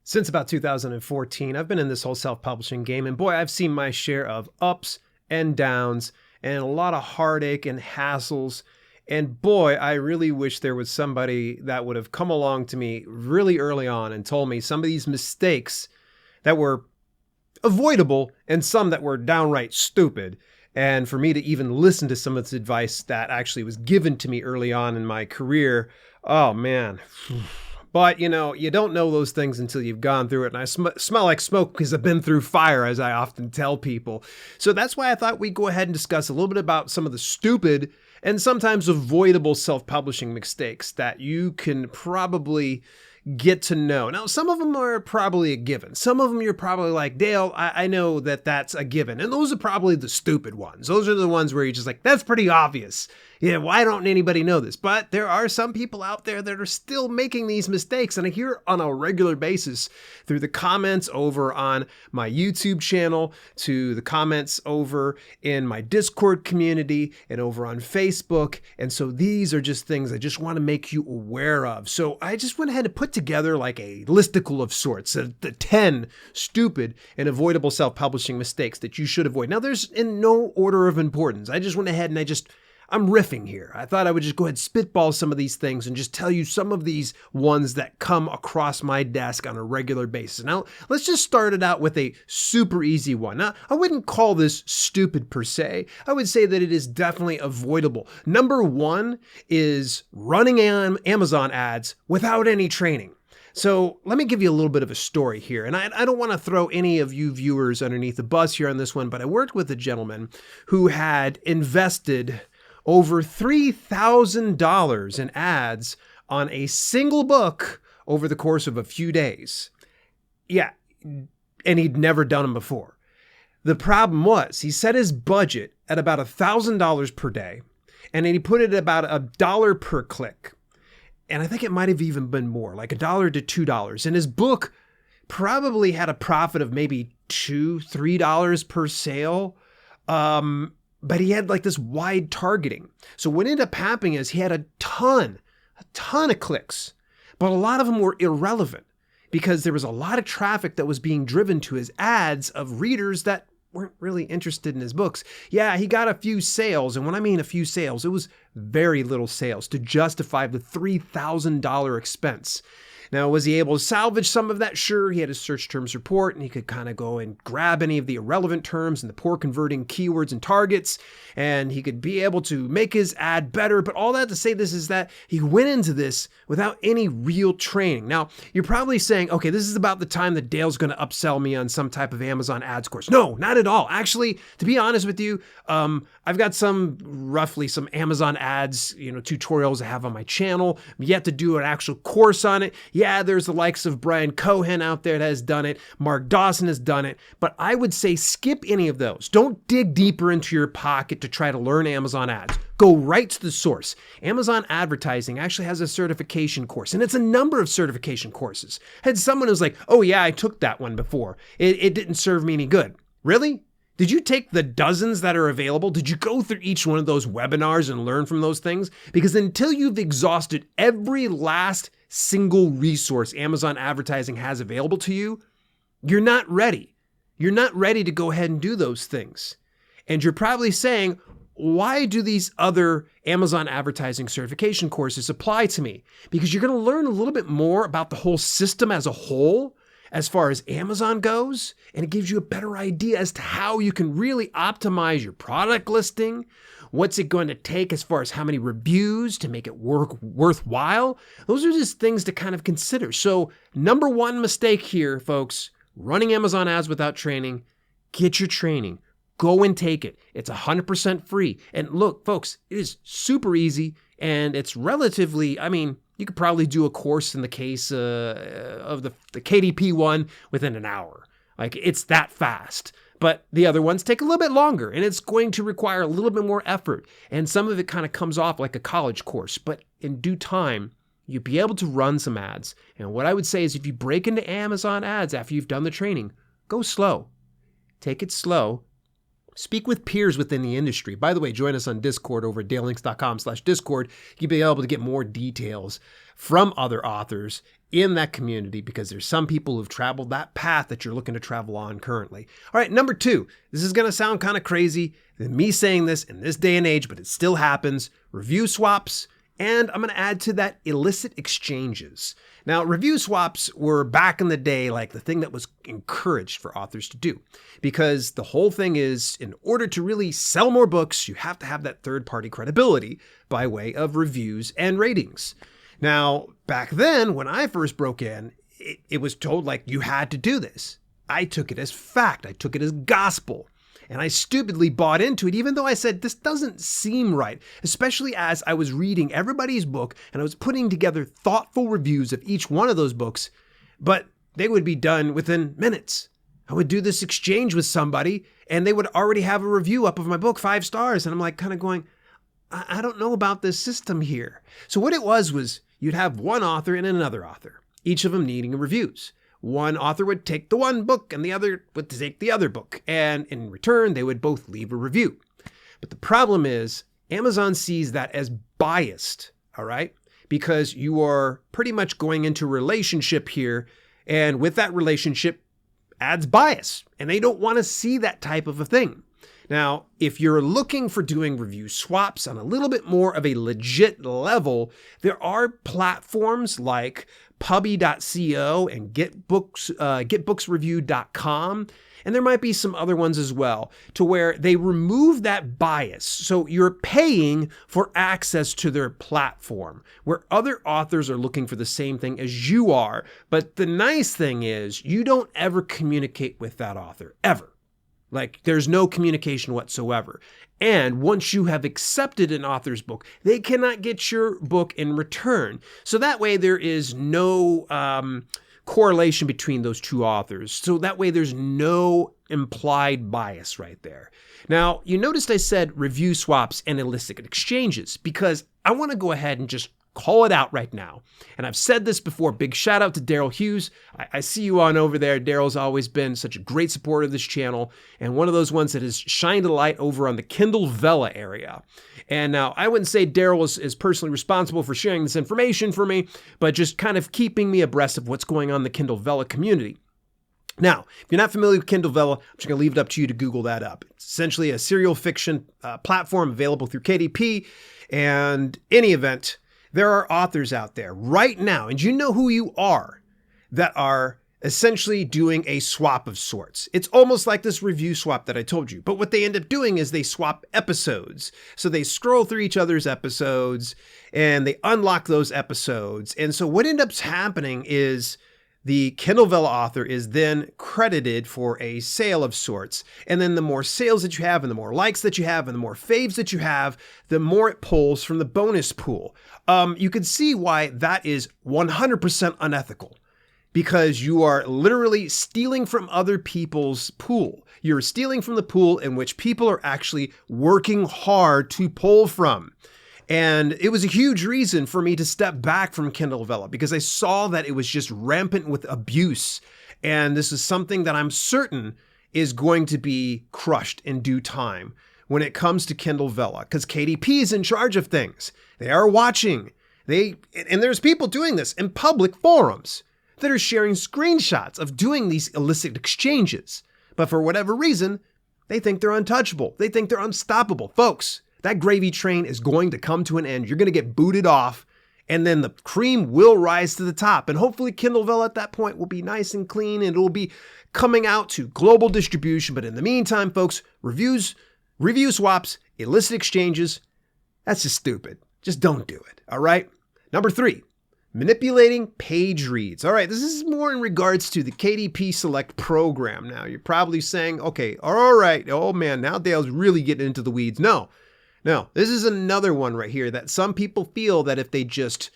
Since about 2014, I've been in this whole self-publishing game, and boy, I've seen my share of ups and downs and a lot of heartache and hassles. And boy, I really wish there was somebody that would have come along to me really early on and told me some of these mistakes that were avoidable and some that were downright stupid. And for me to even listen to some of this advice that actually was given to me early on in my career, oh man. But, you don't know those things until you've gone through it. And I smell like smoke because I've been through fire, as I often tell people. So that's why I thought we'd go ahead and discuss a little bit about some of the stupid and sometimes avoidable self-publishing mistakes that you can probably get to know. Now, some of them are probably a given. Some of them you're probably like, Dale, I know that that's a given. And those are probably the stupid ones. Those are the ones where you're just like, that's pretty obvious. Yeah, why don't anybody know this? But there are some people out there that are still making these mistakes. And I hear on a regular basis through the comments over on my YouTube channel, to the comments over in my Discord community and over on Facebook. And so these are just things I just want to make you aware of. So I just went ahead and put together like a listicle of sorts, the 10 stupid and avoidable self-publishing mistakes that you should avoid. Now, there's in no order of importance. I just went ahead and I'm riffing here. I thought I would just go ahead and spitball some of these things and just tell you some of these ones that come across my desk on a regular basis. Now, let's just start it out with a super easy one. Now, I wouldn't call this stupid per se. I would say that it is definitely avoidable. Number one is running Amazon ads without any training. So let me give you a little bit of a story here. And I don't want to throw any of you viewers underneath the bus here on this one, but I worked with a gentleman who had invested over $3,000 in ads on a single book over the course of a few days. Yeah, and he'd never done them before. The problem was he set his budget at about $1,000 per day, and then he put it at about $1 per click. And I think it might have even been more, like $1 to $2. And his book probably had a profit of maybe $2, $3 per sale. But he had like this wide targeting. So what ended up happening is he had a ton of clicks, but a lot of them were irrelevant because there was a lot of traffic that was being driven to his ads of readers that weren't really interested in his books. Yeah, he got a few sales. And when I mean a few sales, it was very little sales to justify the $3,000 expense. Now, was he able to salvage some of that? Sure, he had his search terms report and he could kind of go and grab any of the irrelevant terms and the poor converting keywords and targets, and he could be able to make his ad better. But all that to say this is that he went into this without any real training. Now, you're probably saying, okay, this is about the time that Dale's going to upsell me on some type of Amazon ads course. No, not at all. Actually, to be honest with you, I've got some Amazon ads, tutorials I have on my channel. I'm yet to do an actual course on it. Yeah, there's the likes of Brian Cohen out there that has done it. Mark Dawson has done it. But I would say skip any of those. Don't dig deeper into your pocket to try to learn Amazon ads. Go right to the source. Amazon advertising actually has a certification course, and it's a number of certification courses. I had someone who's like, oh yeah, I took that one before. It didn't serve me any good. Really? Did you take the dozens that are available? Did you go through each one of those webinars and learn from those things? Because until you've exhausted every last single resource Amazon advertising has available to you, you're not ready. You're not ready to go ahead and do those things. And you're probably saying, why do these other Amazon advertising certification courses apply to me? Because you're going to learn a little bit more about the whole system as a whole, as far as Amazon goes, and it gives you a better idea as to how you can really optimize your product listing. What's it going to take as far as how many reviews to make it worthwhile? Those are just things to kind of consider. So number one mistake here, folks, running Amazon ads without training. Get your training. Go and take it. It's 100% free. And look, folks, it is super easy and it's relatively, you could probably do a course in the case of the KDP one within an hour. Like, it's that fast. But the other ones take a little bit longer, and it's going to require a little bit more effort. And some of it kind of comes off like a college course. But in due time, you'll be able to run some ads. And what I would say is if you break into Amazon ads after you've done the training, go slow. Take it slow. Speak with peers within the industry. By the way, join us on Discord over at dalelinks.com/Discord. You'll be able to get more details from other authors in that community because there's some people who've traveled that path that you're looking to travel on currently. All right, number 2, this is going to sound kind of crazy than me saying this in this day and age, but it still happens. Review swaps. And I'm going to add to that illicit exchanges. Now, review swaps were back in the day like the thing that was encouraged for authors to do, because the whole thing is, in order to really sell more books, you have to have that third-party credibility by way of reviews and ratings. Now, back then, when I first broke in, it was told like you had to do this. I took it as fact. I took it as gospel. And I stupidly bought into it, even though I said, this doesn't seem right, especially as I was reading everybody's book and I was putting together thoughtful reviews of each one of those books, but they would be done within minutes. I would do this exchange with somebody and they would already have a review up of my book, 5 stars. And I'm like kind of going, I don't know about this system here. So what it was you'd have one author and another author, each of them needing reviews. One author would take the one book and the other would take the other book. And in return, they would both leave a review. But the problem is Amazon sees that as biased, all right? Because you are pretty much going into a relationship here. And with that relationship adds bias. And they don't want to see that type of a thing. Now, if you're looking for doing review swaps on a little bit more of a legit level, there are platforms like Pubby.co and getbooksreview.com. And there might be some other ones as well, to where they remove that bias. So you're paying for access to their platform, where other authors are looking for the same thing as you are. But the nice thing is you don't ever communicate with that author, ever. Like, there's no communication whatsoever. And once you have accepted an author's book, they cannot get your book in return. So that way there is no correlation between those two authors. So that way there's no implied bias right there. Now, you noticed I said review swaps and illicit exchanges, because I want to go ahead and just call it out right now. And I've said this before. Big shout out to Daryl Hughes. I see you on over there. Daryl's always been such a great supporter of this channel, and one of those ones that has shined a light over on the Kindle Vella area. And now I wouldn't say Daryl is personally responsible for sharing this information for me, but just kind of keeping me abreast of what's going on in the Kindle Vella community. Now, if you're not familiar with Kindle Vella, I'm just going to leave it up to you to Google that up. It's essentially a serial fiction platform available through KDP. And in any event, there are authors out there right now, and you know who you are, that are essentially doing a swap of sorts. It's almost like this review swap that I told you. But what they end up doing is they swap episodes. So they scroll through each other's episodes and they unlock those episodes. And so what ends up happening is the Kindle Vella author is then credited for a sale of sorts. And then the more sales that you have and the more likes that you have and the more faves that you have, the more it pulls from the bonus pool. You can see why that is 100% unethical, because you are literally stealing from other people's pool. You're stealing from the pool in which people are actually working hard to pull from. And it was a huge reason for me to step back from Kindle Vella, because I saw that it was just rampant with abuse. And this is something that I'm certain is going to be crushed in due time when it comes to Kindle Vella, because KDP is in charge of things. They are watching. And there's people doing this in public forums that are sharing screenshots of doing these illicit exchanges. But for whatever reason, they think they're untouchable. They think they're unstoppable. Folks, that gravy train is going to come to an end. You're going to get booted off, and then the cream will rise to the top. And hopefully Kindle Vella at that point will be nice and clean, and it will be coming out to global distribution. But in the meantime, folks, review swaps, illicit exchanges, that's just stupid. Just don't do it, all right? Number 3, manipulating page reads. All right, this is more in regards to the KDP Select program. Now, you're probably saying, okay, all right, oh man, now Dale's really getting into the weeds. No, this is another one right here that some people feel that if they just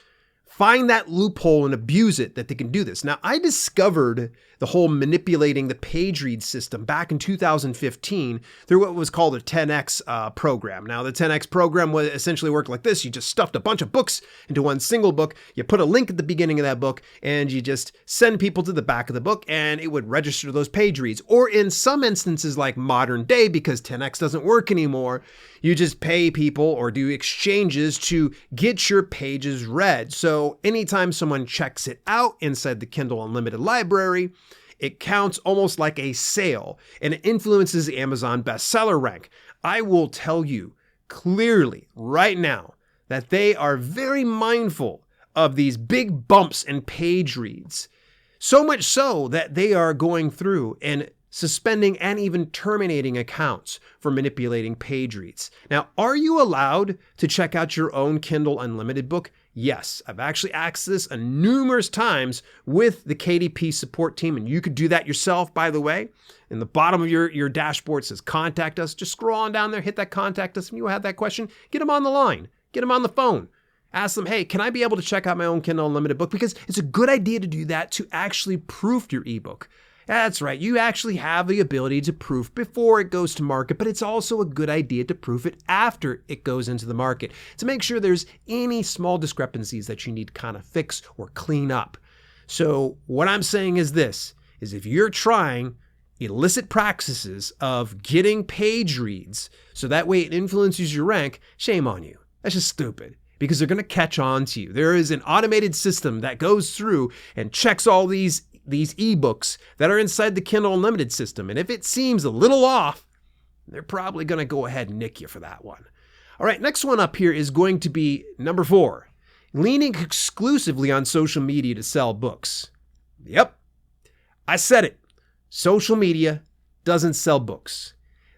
find that loophole and abuse it, that they can do this. Now, I discovered the whole manipulating the page read system back in 2015 through what was called a 10X program. Now, the 10X program would essentially work like this. You just stuffed a bunch of books into one single book. You put a link at the beginning of that book, and you just send people to the back of the book, and it would register those page reads. Or in some instances like modern day, because 10X doesn't work anymore, you just pay people or do exchanges to get your pages read. So So anytime someone checks it out inside the Kindle Unlimited library, it counts almost like a sale, and it influences the Amazon bestseller rank. I will tell you clearly right now that they are very mindful of these big bumps in page reads. So much so that they are going through and suspending and even terminating accounts for manipulating page reads. Now, are you allowed to check out your own Kindle Unlimited book? Yes, I've actually asked this numerous times with the KDP support team, and you could do that yourself, by the way. In the bottom of your dashboard says contact us. Just scroll on down there, hit that contact us. If you have that question, get them on the line, get them on the phone. Ask them, hey, can I be able to check out my own Kindle Unlimited book? Because it's a good idea to do that to actually proof your ebook. That's right, you actually have the ability to proof before it goes to market, but it's also a good idea to proof it after it goes into the market to make sure there's any small discrepancies that you need to kind of fix or clean up. So what I'm saying is this, is if you're trying illicit practices of getting page reads so that way it influences your rank, shame on you. That's just stupid. Because they're going to catch on to you. There is an automated system that goes through and checks all these ebooks that are inside the Kindle Unlimited system. And if it seems a little off, they're probably going to go ahead and nick you for that one. All right, next one up here is going to be number 4, leaning exclusively on social media to sell books. Yep, I said it. Social media doesn't sell books.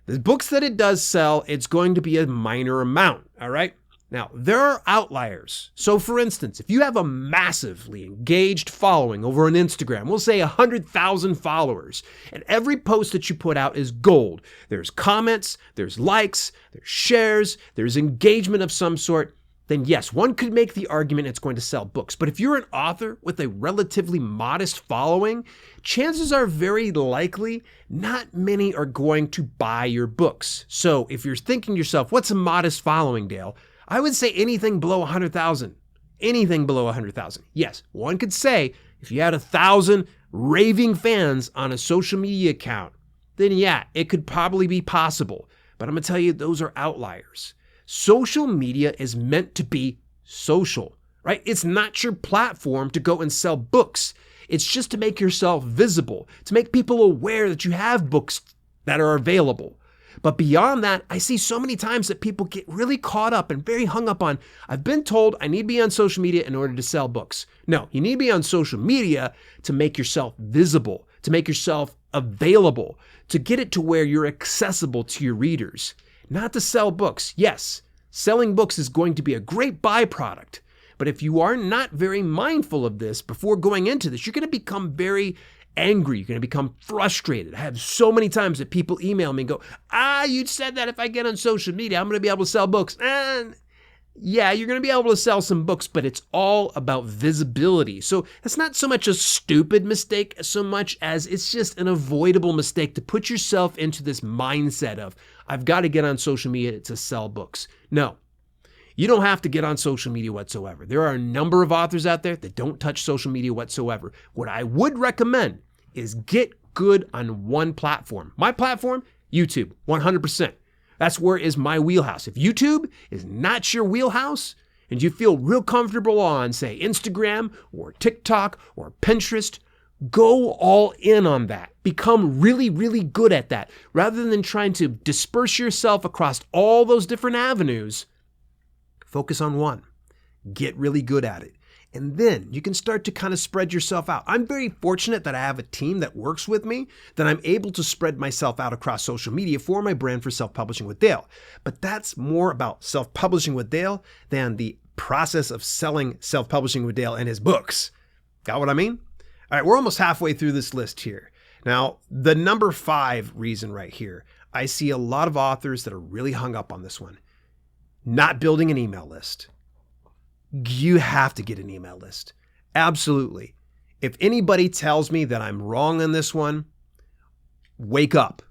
The books that it does sell, it's going to be a minor amount, all right? Now, there are outliers. So for instance, if you have a massively engaged following over on Instagram, we'll say 100,000 followers, and every post that you put out is gold. There's comments, there's likes, there's shares, there's engagement of some sort, then yes, one could make the argument it's going to sell books. But if you're an author with a relatively modest following, chances are very likely not many are going to buy your books. So if you're thinking to yourself, what's a modest following, Dale? I would say anything below 100,000. Anything below 100,000. Yes, one could say if you had 1,000 raving fans on a social media account, then yeah, it could probably be possible. But I'm going to tell you, those are outliers. Social media is meant to be social, right? It's not your platform to go and sell books. It's just to make yourself visible, to make people aware that you have books that are available. But beyond that, I see so many times that people get really caught up and very hung up on, I've been told I need to be on social media in order to sell books. No, you need to be on social media to make yourself visible, to make yourself available, to get it to where you're accessible to your readers, not to sell books. Yes, selling books is going to be a great byproduct, but if you are not very mindful of this before going into this, you're going to become very angry. You're going to become frustrated. I have so many times that people email me and go, you said that if I get on social media, I'm going to be able to sell books. And yeah, you're going to be able to sell some books, but it's all about visibility. So that's not so much a stupid mistake so much as it's just an avoidable mistake to put yourself into this mindset of, I've got to get on social media to sell books. No, you don't have to get on social media whatsoever. There are a number of authors out there that don't touch social media whatsoever. What I would recommend is get good on one platform. My platform, YouTube, 100%. That's where is my wheelhouse. If YouTube is not your wheelhouse and you feel real comfortable on, say, Instagram or TikTok or Pinterest, go all in on that. Become really, really good at that. Rather than trying to disperse yourself across all those different avenues, focus on one. Get really good at it. And then you can start to kind of spread yourself out. I'm very fortunate that I have a team that works with me, that I'm able to spread myself out across social media for my brand for Self-Publishing with Dale. But that's more about Self-Publishing with Dale than the process of selling Self-Publishing with Dale and his books. Got what I mean? All right, we're almost halfway through this list here. Now, the number 5 reason right here, I see a lot of authors that are really hung up on this one. Not building an email list. You have to get an email list. Absolutely. If anybody tells me that I'm wrong on this one, wake up.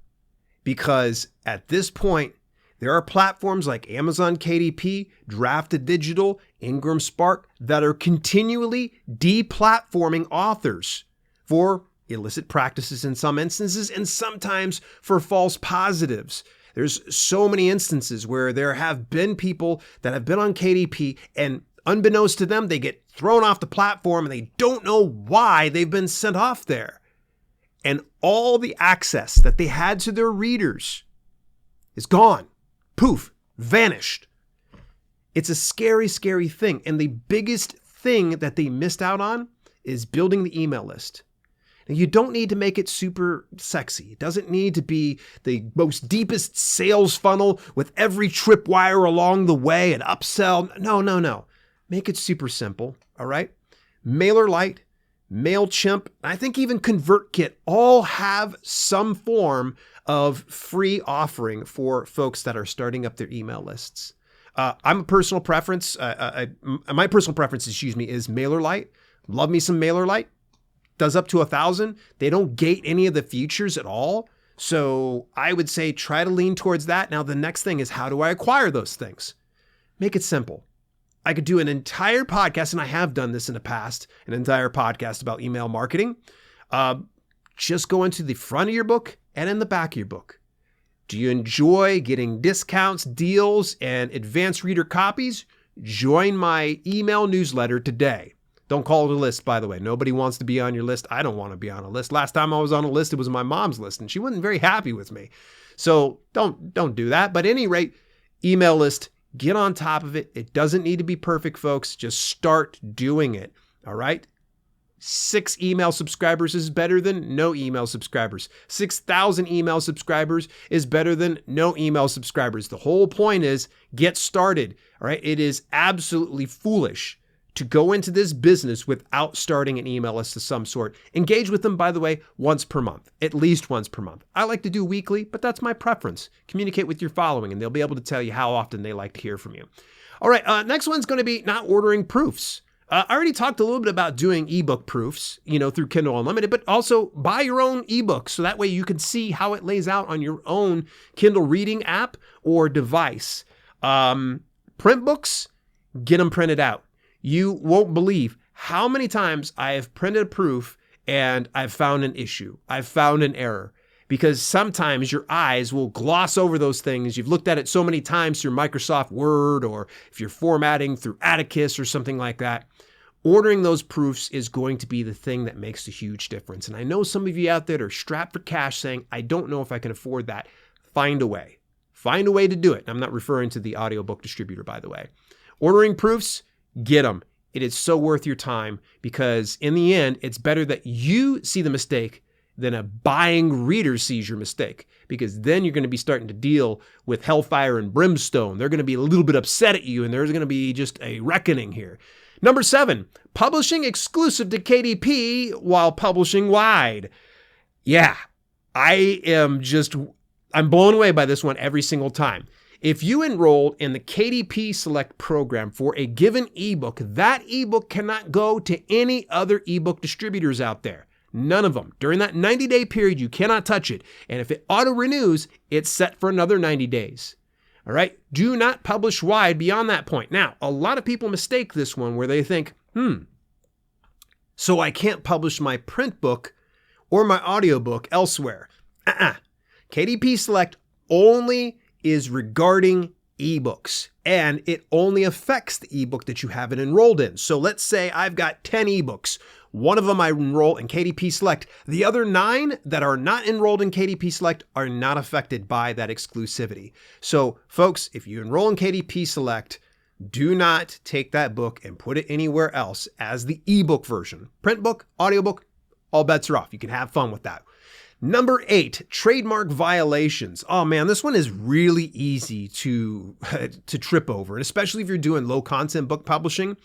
Because at this point, there are platforms like Amazon KDP, Drafted Digital, Ingram Spark that are continually deplatforming authors for illicit practices in some instances and sometimes for false positives. There's so many instances where there have been people that have been on KDP and unbeknownst to them, they get thrown off the platform and they don't know why they've been sent off there. And all the access that they had to their readers is gone. Poof, vanished. It's a scary, scary thing. And the biggest thing that they missed out on is building the email list. Now, you don't need to make it super sexy. It doesn't need to be the most deepest sales funnel with every tripwire along the way and upsell. No. Make it super simple, all right? MailerLite, MailChimp, I think even ConvertKit all have some form of free offering for folks that are starting up their email lists. My personal preference, is MailerLite. Love me some MailerLite. Does up to 1,000. They don't gate any of the features at all. So I would say try to lean towards that. Now, the next thing is, how do I acquire those things? Make it simple. I could do an entire podcast, and I have done this in the past, an entire podcast about email marketing. Just go into the front of your book and in the back of your book. Do you enjoy getting discounts, deals, and advanced reader copies? Join my email newsletter today. Don't call it a list, by the way. Nobody wants to be on your list. I don't want to be on a list. Last time I was on a list, it was my mom's list, and she wasn't very happy with me. So don't do that. But at any rate, email list, get on top of it. It doesn't need to be perfect, folks. Just start doing it. All right? 6 email subscribers is better than no email subscribers. 6,000 email subscribers is better than no email subscribers. The whole point is get started. All right? It is absolutely foolish to go into this business without starting an email list of some sort. Engage with them, by the way, once per month, at least once per month. I like to do weekly, but that's my preference. Communicate with your following, and they'll be able to tell you how often they like to hear from you. All right, next one's going to be not ordering proofs. I already talked a little bit about doing ebook proofs, through Kindle Unlimited, but also buy your own ebook so that way you can see how it lays out on your own Kindle reading app or device. Print books, get them printed out. You won't believe how many times I have printed a proof and I've found an issue. I've found an error, because sometimes your eyes will gloss over those things. You've looked at it so many times through Microsoft Word, or if you're formatting through Atticus or something like that. Ordering those proofs is going to be the thing that makes a huge difference. And I know some of you out there are strapped for cash saying, I don't know if I can afford that. Find a way. Find a way to do it. I'm not referring to the audiobook distributor, by the way. Ordering proofs, get them. It is so worth your time, because in the end, it's better that you see the mistake than a buying reader sees your mistake, because then you're going to be starting to deal with hellfire and brimstone. They're going to be a little bit upset at you, and there's going to be just a reckoning here. Number 7, publishing exclusive to KDP while publishing wide. Yeah, I'm blown away by this one every single time. If you enroll in the KDP Select program for a given ebook, that ebook cannot go to any other ebook distributors out there. None of them. During that 90-day period, you cannot touch it. And if it auto-renews, it's set for another 90 days. All right? Do not publish wide beyond that point. Now, a lot of people mistake this one where they think, so I can't publish my print book or my audiobook elsewhere. KDP Select only is regarding ebooks, and it only affects the ebook that you have it enrolled in. So let's say I've got 10 ebooks. One of them I enroll in KDP Select. The other 9 that are not enrolled in KDP Select are not affected by that exclusivity. So folks, if you enroll in KDP Select, do not take that book and put it anywhere else as the ebook version. Print book, audiobook, all bets are off. You can have fun with that. Number 8, trademark violations. Oh man, this one is really easy to trip over, and especially if you're doing low content book publishing.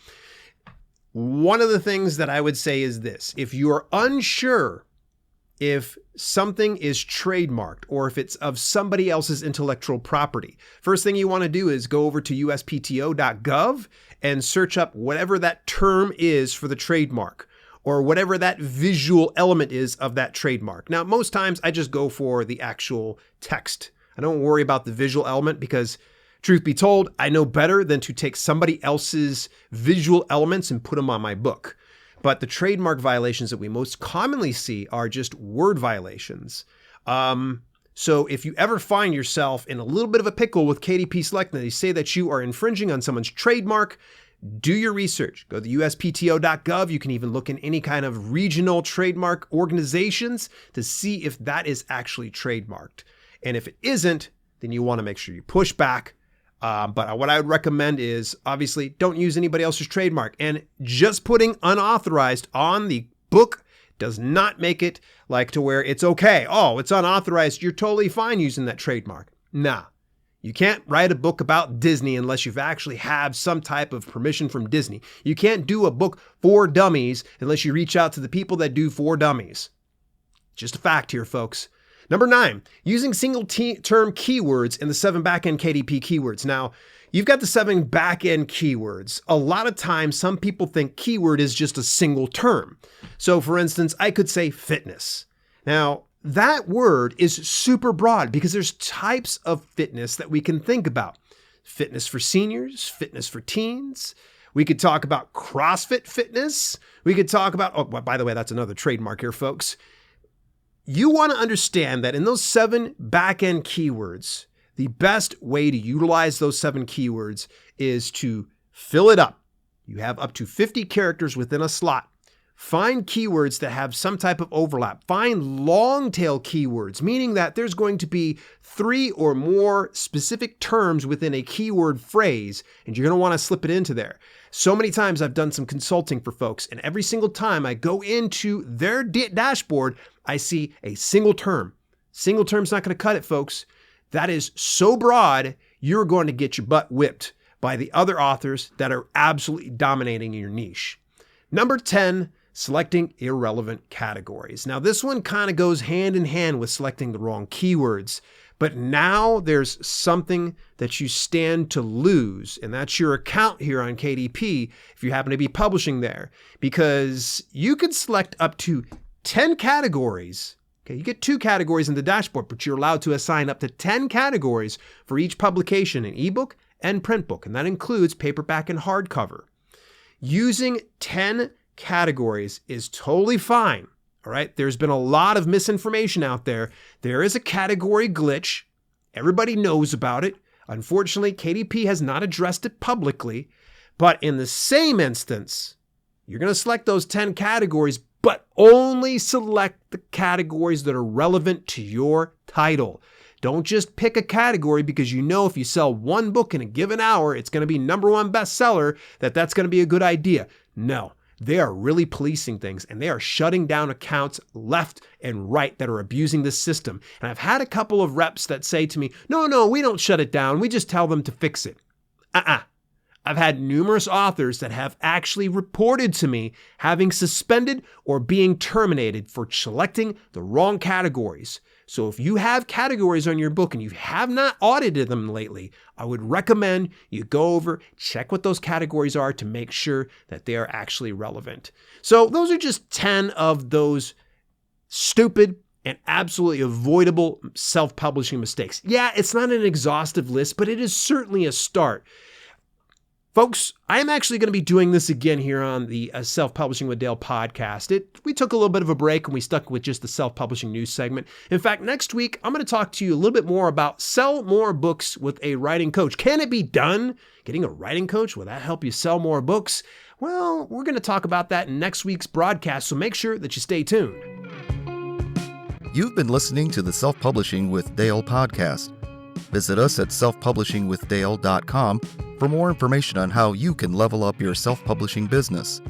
One of the things that I would say is this: if you are unsure if something is trademarked or if it's of somebody else's intellectual property, first thing you want to do is go over to uspto.gov and search up whatever that term is for the trademark, or whatever that visual element is of that trademark. Now, most times I just go for the actual text. I don't worry about the visual element, because truth be told, I know better than to take somebody else's visual elements and put them on my book. But the trademark violations that we most commonly see are just word violations. So if you ever find yourself in a little bit of a pickle with KDP Select and they say that you are infringing on someone's trademark, do your research. Go to uspto.gov. You can even look in any kind of regional trademark organizations to see if that is actually trademarked. And if it isn't, then you want to make sure you push back. But what I would recommend is, obviously, don't use anybody else's trademark. And just putting unauthorized on the book does not make it like to where it's okay. Oh, it's unauthorized. You're totally fine using that trademark. Nah. You can't write a book about Disney unless you've actually have some type of permission from Disney. You can't do a book for dummies unless you reach out to the people that do for dummies. Just a fact here, folks. Number 9, using single-term keywords in the 7 backend KDP keywords. Now, you've got the 7 backend keywords. A lot of times, some people think keyword is just a single term. So, for instance, I could say fitness. Now, that word is super broad because there's types of fitness that we can think about. Fitness for seniors, fitness for teens. We could talk about CrossFit fitness. We could talk about, oh, by the way, that's another trademark here, folks. You want to understand that in those 7 back-end keywords, the best way to utilize those 7 keywords is to fill it up. You have up to 50 characters within a slot. Find keywords that have some type of overlap. Find long tail keywords, meaning that there's going to be 3 or more specific terms within a keyword phrase, and you're going to want to slip it into there. So many times I've done some consulting for folks, and every single time I go into their dashboard, I see a single term. Single term's not going to cut it, folks. That is so broad, you're going to get your butt whipped by the other authors that are absolutely dominating your niche. Number 10, selecting irrelevant categories. Now, this one kind of goes hand in hand with selecting the wrong keywords, but now there's something that you stand to lose, and that's your account here on KDP if you happen to be publishing there, because you could select up to 10 categories. Okay, you get 2 categories in the dashboard, but you're allowed to assign up to 10 categories for each publication in ebook and print book, and that includes paperback and hardcover. Using 10 categories is totally fine. All right. There's been a lot of misinformation out there. There is a category glitch. Everybody knows about it. Unfortunately, KDP has not addressed it publicly, but in the same instance, you're going to select those 10 categories, but only select the categories that are relevant to your title. Don't just pick a category because you know if you sell one book in a given hour, it's going to be #1 bestseller, that's going to be a good idea. No. They are really policing things, and they are shutting down accounts left and right that are abusing this system. And I've had a couple of reps that say to me, no, we don't shut it down. We just tell them to fix it. I've had numerous authors that have actually reported to me having suspended or being terminated for selecting the wrong categories. So if you have categories on your book and you have not audited them lately, I would recommend you go over, check what those categories are to make sure that they are actually relevant. So those are just 10 of those stupid and absolutely avoidable self-publishing mistakes. Yeah, it's not an exhaustive list, but it is certainly a start. Folks, I am actually going to be doing this again here on the Self-Publishing with Dale podcast. We took a little bit of a break and we stuck with just the self-publishing news segment. In fact, next week, I'm going to talk to you a little bit more about sell more books with a writing coach. Can it be done? Getting a writing coach, will that help you sell more books? Well, we're going to talk about that in next week's broadcast, so make sure that you stay tuned. You've been listening to the Self-Publishing with Dale podcast. Visit us at selfpublishingwithdale.com for more information on how you can level up your self-publishing business.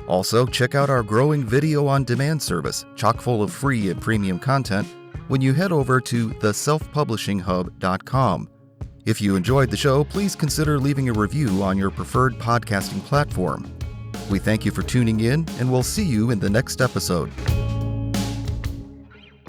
Also, check out our growing video-on-demand service, chock full of free and premium content, when you head over to theselfpublishinghub.com. If you enjoyed the show, please consider leaving a review on your preferred podcasting platform. We thank you for tuning in, and we'll see you in the next episode.